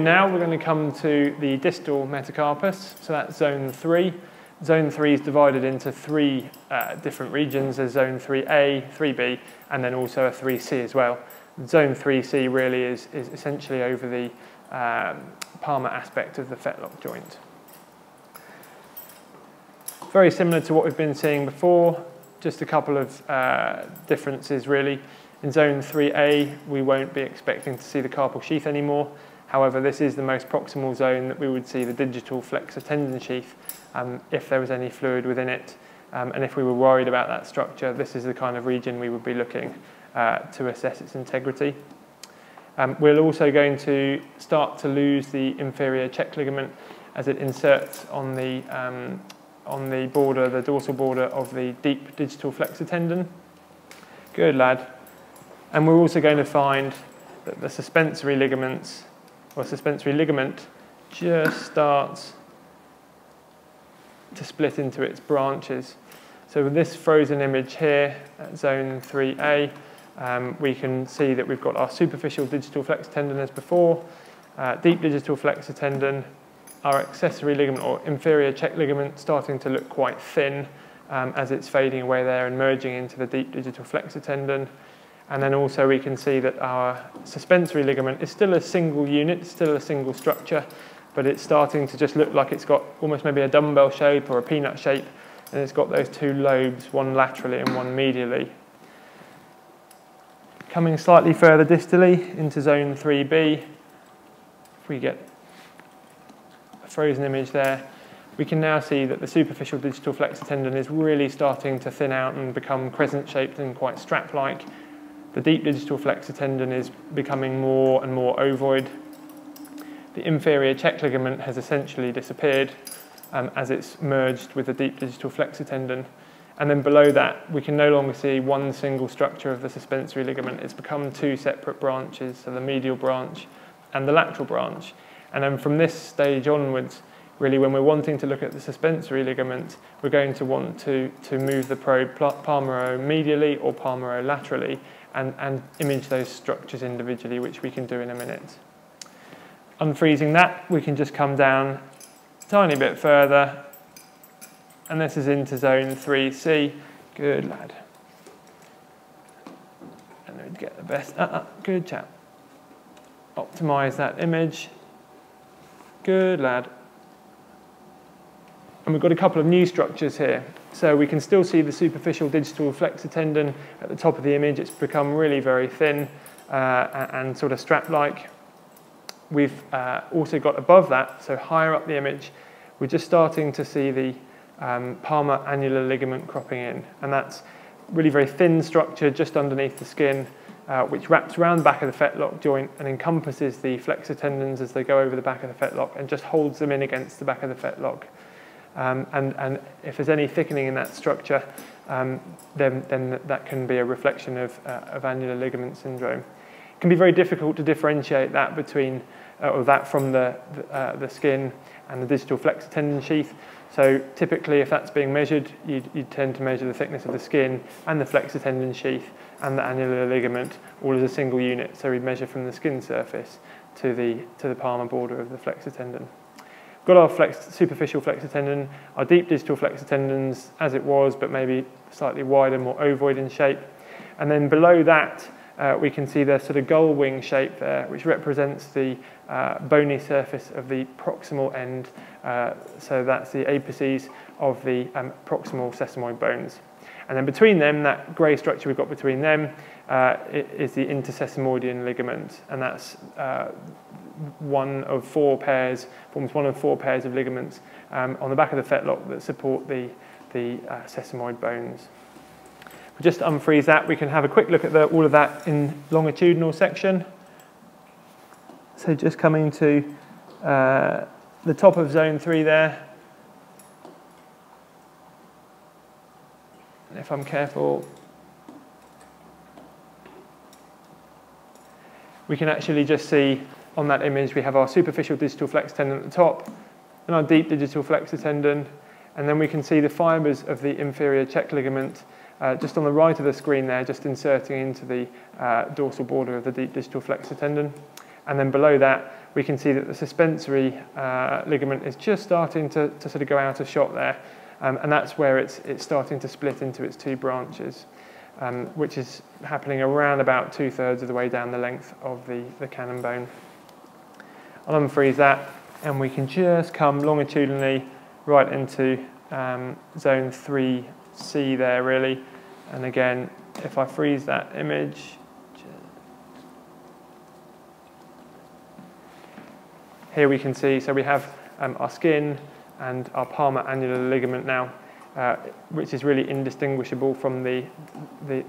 Now we're going to come to the distal metacarpus, so that's zone 3. Zone 3 is divided into 3 different regions. There's zone 3A, 3B, and then also a 3C as well. Zone 3C really is essentially over the palmar aspect of the fetlock joint. Very similar to what we've been seeing before, just a couple of differences really. In zone 3A, we won't be expecting to see the carpal sheath anymore. However, this is the most proximal zone that we would see the digital flexor tendon sheath if there was any fluid within it. And if we were worried about that structure, this is the kind of region we would be looking to assess its integrity. We're also going to start to lose the inferior check ligament as it inserts on the border, the dorsal border of the deep digital flexor tendon. Good lad. And we're also going to find that the suspensory ligaments, or suspensory ligament, just starts to split into its branches. So with this frozen image here at zone 3A, we can see that we've got our superficial digital flexor tendon as before, deep digital flexor tendon, our accessory ligament or inferior check ligament starting to look quite thin as it's fading away there and merging into the deep digital flexor tendon. And then also we can see that our suspensory ligament is still a single unit, still a single structure, but it's starting to just look like it's got almost maybe a dumbbell shape or a peanut shape, and it's got those 2 lobes, one laterally and one medially. Coming slightly further distally into zone 3B, if we get a frozen image there, we can now see that the superficial digital flexor tendon is really starting to thin out and become crescent-shaped and quite strap-like. The deep digital flexor tendon is becoming more and more ovoid. The inferior check ligament has essentially disappeared as it's merged with the deep digital flexor tendon. And then below that, we can no longer see one single structure of the suspensory ligament. It's become 2 separate branches, so the medial branch and the lateral branch. And then from this stage onwards, really when we're wanting to look at the suspensory ligament, we're going to want to move the probe palmaro-medially or palmaro-laterally and image those structures individually, which we can do in a minute. Unfreezing that, we can just come down a tiny bit further, and this is into zone 3C. Good lad. And we'd get the best. Good chap. Optimize that image. Good lad. And we've got a couple of new structures here. So we can still see the superficial digital flexor tendon at the top of the image. It's become really very thin and sort of strap-like. We've also got above that, so higher up the image, we're just starting to see the palmar annular ligament cropping in. And that's really very thin structure just underneath the skin, which wraps around the back of the fetlock joint and encompasses the flexor tendons as they go over the back of the fetlock and just holds them in against the back of the fetlock. And if there's any thickening in that structure, then that can be a reflection of annular ligament syndrome. It can be very difficult to differentiate that between, or that from the skin and the digital flexor tendon sheath. So typically, if that's being measured, you'd tend to measure the thickness of the skin and the flexor tendon sheath and the annular ligament all as a single unit. So we'd measure from the skin surface to the palmar border of the flexor tendon. Got our superficial flexor tendon, our deep digital flexor tendons as it was, but maybe slightly wider, more ovoid in shape. And then below that, we can see the sort of gull wing shape there, which represents the bony surface of the proximal end. So that's the apices of the proximal sesamoid bones. And then between them, that grey structure we've got between them is the intercessor Maudine ligament, and that's forms one of 4 pairs of ligaments on the back of the fetlock that support the sesamoid bones. We'll just unfreeze that. We can have a quick look at all of that in longitudinal section. So just coming to the top of zone 3 there. And if I'm careful, we can actually just see on that image we have our superficial digital flexor tendon at the top and our deep digital flexor tendon, and then we can see the fibres of the inferior check ligament just on the right of the screen there, just inserting into the dorsal border of the deep digital flexor tendon. And then below that, we can see that the suspensory ligament is just starting to sort of go out of shot there. And that's where it's starting to split into its two branches, which is happening around about 2/3 of the way down the length of the cannon bone. I'll unfreeze that, and we can just come longitudinally right into zone 3C there, really. And again, if I freeze that image, here we can see, so we have our skin and our palmar annular ligament now, which is really indistinguishable from the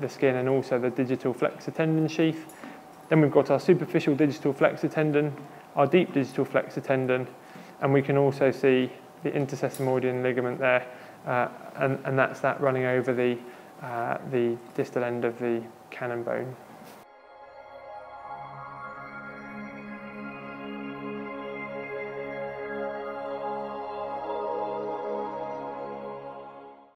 skin and also the digital flexor tendon sheath. Then we've got our superficial digital flexor tendon, our deep digital flexor tendon, and we can also see the intercessor Maudine ligament there, and that's that running over the distal end of the cannon bone.